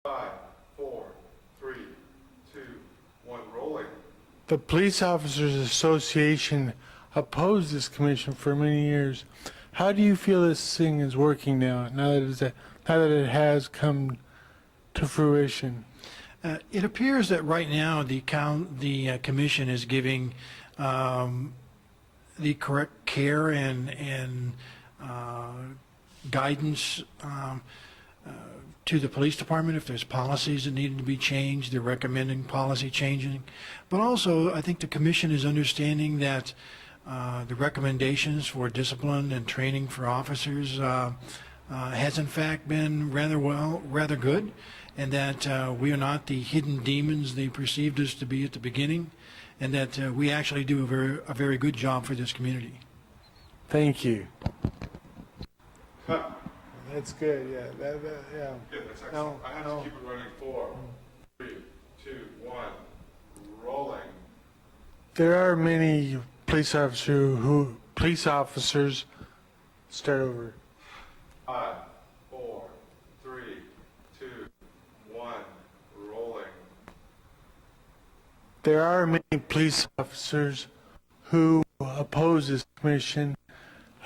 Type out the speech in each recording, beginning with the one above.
5, 4, 3, 2, 1, rolling. The Police Officers Association opposed this commission for many years. How do you feel this thing is working now that it has come to fruition? It appears that right now the commission is giving the correct care and guidance to the police department. If there's policies that need to be changed, they're recommending policy changing. But also, I think the commission is understanding that the recommendations for discipline and training for officers has in fact been rather good, and that we are not the hidden demons they perceived us to be at the beginning, and that we actually do a very good job for this community. Thank you. Cut. That's good, yeah. Yeah, that's excellent. I have to keep it running. 4, 3, 2, 1, rolling. There are many police officers start over. 5, 4, 3, 2, 1, rolling. There are many police officers who oppose this commission.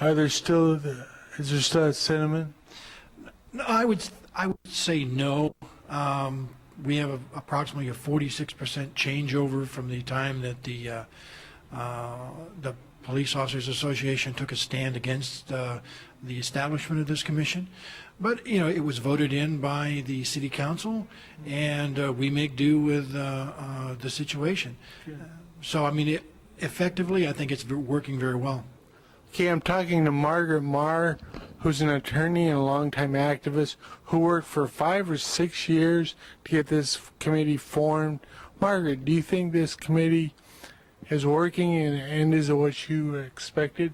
Is there still a sentiment? No, I would say no. We have approximately a 46% changeover from the time that the Police Officers Association took a stand against the establishment of this commission. But, you know, it was voted in by the City Council, and we make do with the situation. So, I mean, effectively, I think it's working very well. Okay, I'm talking to Margaret Marr, who's an attorney and a longtime activist who worked for 5 or 6 years to get this committee formed. Margaret, do you think this committee is working and is it what you expected?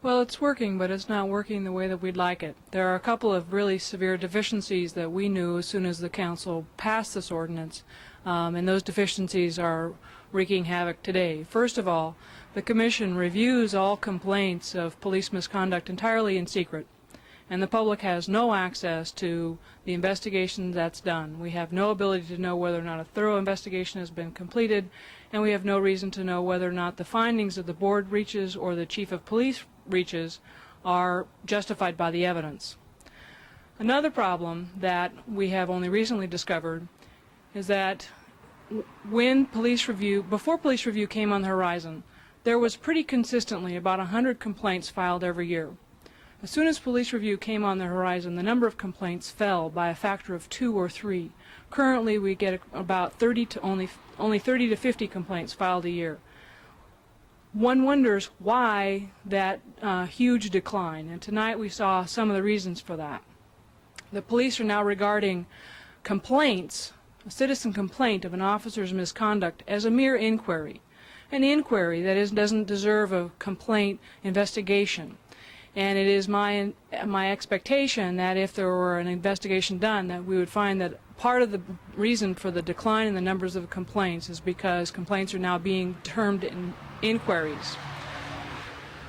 Well, it's working, but it's not working the way that we'd like it. There are a couple of really severe deficiencies that we knew as soon as the council passed this ordinance, and those deficiencies are wreaking havoc today. First of all, the Commission reviews all complaints of police misconduct entirely in secret, and the public has no access to the investigation that's done. We have no ability to know whether or not a thorough investigation has been completed, and we have no reason to know whether or not the findings of the board reaches or the chief of police reaches are justified by the evidence. Another problem that we have only recently discovered is that before police review came on the horizon, there was pretty consistently about 100 complaints filed every year. As soon as police review came on the horizon, the number of complaints fell by a factor of 2 or 3. Currently, we get about only 30 to 50 complaints filed a year. One wonders why that huge decline, and tonight we saw some of the reasons for that. The police are now regarding complaints, a citizen complaint of an officer's misconduct, as a mere inquiry. An inquiry that doesn't deserve a complaint investigation. And it is my expectation that if there were an investigation done, that we would find that part of the reason for the decline in the numbers of complaints is because complaints are now being termed inquiries.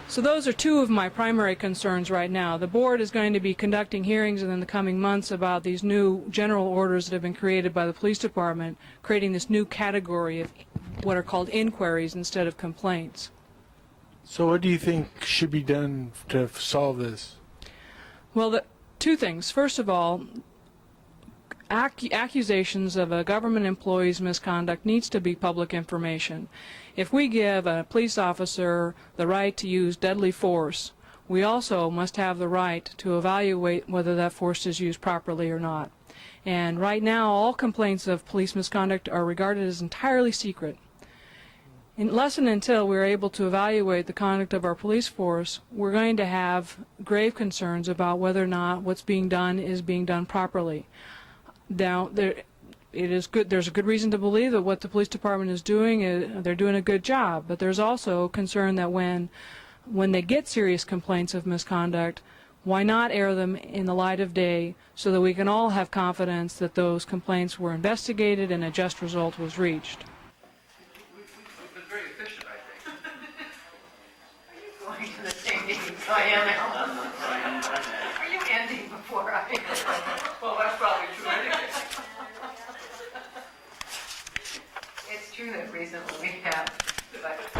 So those are two of my primary concerns right now. The board is going to be conducting hearings in the coming months about these new general orders that have been created by the police department, creating this new category of what are called inquiries instead of complaints. So what do you think should be done to solve this? Well, two things. First of all, accusations of a government employee's misconduct needs to be public information. If we give a police officer the right to use deadly force, we also must have the right to evaluate whether that force is used properly or not. And right now, all complaints of police misconduct are regarded as entirely secret. Unless and until we're able to evaluate the conduct of our police force, we're going to have grave concerns about whether or not what's being done is being done properly. Now, there's a good reason to believe that what the police department is doing, they're doing a good job, but there's also concern that when they get serious complaints of misconduct, why not air them in the light of day so that we can all have confidence that those complaints were investigated and a just result was reached. We've been very efficient, I think. Are you going to the same meeting I am, Alan? Are you ending before I? Well, that's probably true. true that recently we have, but